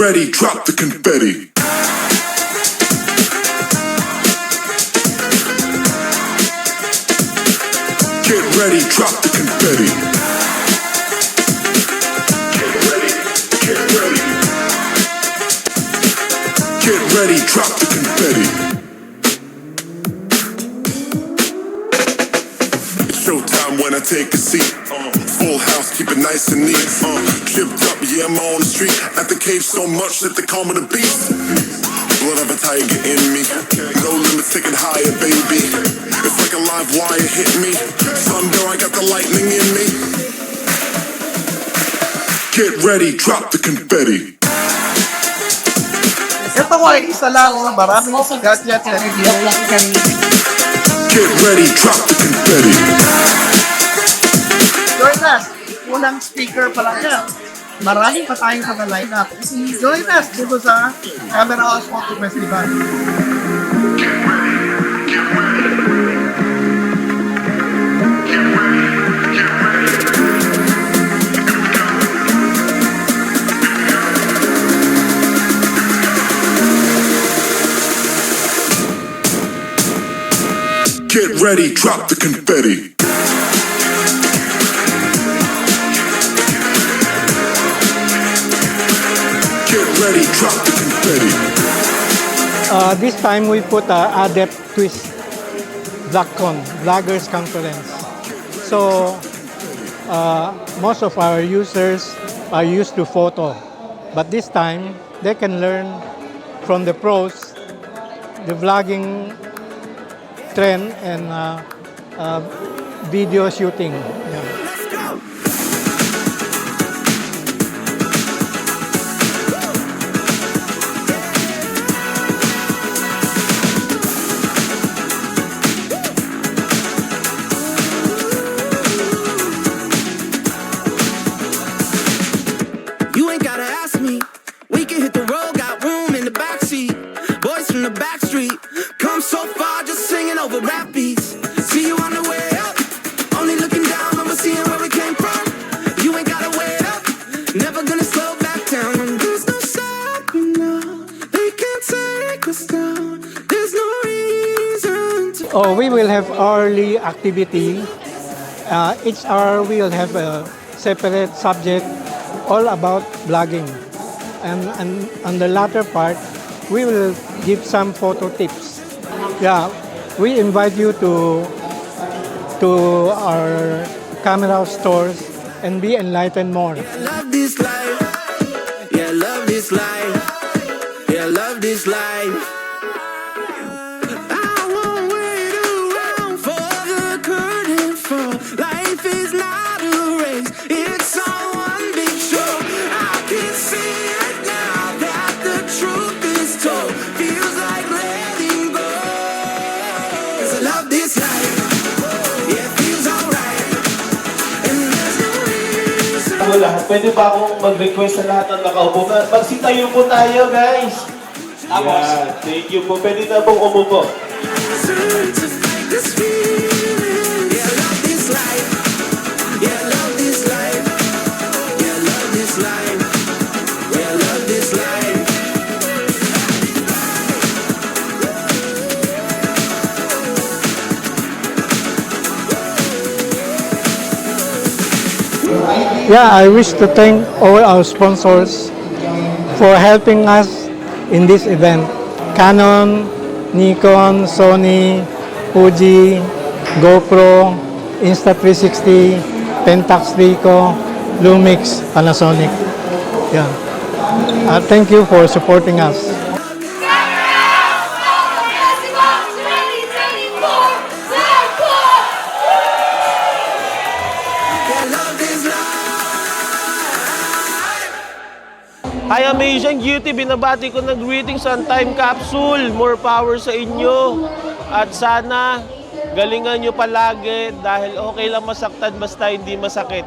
ready, drop the confetti. Get ready, drop the confetti. Get ready, get ready. Get ready, drop the confetti. It's showtime when I take a seat. Full house, keep it nice and neat. Tripped up, yeah, I'm on the street. At the cave so much that they call me the beast. Blood of a tiger in me. No limits, take it higher, baby. It's like a live wire hit me. Thunder, I got the lightning in me. Get ready, drop the confetti. Ito ko ay isa lang, maraming gadget na Get ready, drop the confetti. join us. Unang speaker pa lang yan. Marami pa tayong sa lineup. Join us dito sa Camera House Photo Festival. Get ready, drop the confetti. Get ready, drop the confetti. This time we put a Adept Twist VlogCon, Vloggers Conference. So most of our users are used to photo, but this time they can learn from the pros the vlogging trend and video shooting. Yeah. You ain't gotta ask me. We can hit the road, got room in the backseat. Boys from the back street, come so far just singing over rap beats. See you on the way up, only looking down when we're seeing where we came from. You ain't gotta wait up, never gonna slow back down. And there's no stopping now, they can't take us down. There's no reason to. Oh, we will have hourly activity. Each hour we will have a separate subject all about vlogging. And on the latter part, we will give some photo tips. Yeah, we invite you to our camera stores and be enlightened more. I love this life, yeah, I love this life, yeah, I love this life. I won't wait around for the curtain fall. Life is not a race, it's all one big show. I can see it now that the truth is told. Feels like letting go, 'cause I love this life, yeah, it feels alright. And there's no reason. Wala, pwede ba akong mag-request sa lahat ng nakaupo? Magsitayo po tayo, guys. Yeah, thank you po. Pwede na pong umupo. To fight this feeling. Yeah, I love this life. Yeah, I love this life. Yeah, I love this life. Yeah, I love this life. Yeah, I wish to thank all our sponsors for helping us in this event. Canon, Nikon, Sony, Fuji, GoPro, Insta360, Pentax Ricoh, Lumix, Panasonic. Yeah. Thank you for supporting us. Yeah, I love this life. Hi, Amazing Beauty! Binabati ko ng greetings on Time Capsule. More power sa inyo. At sana galingan nyo palagi dahil okay lang masaktan basta hindi masakit.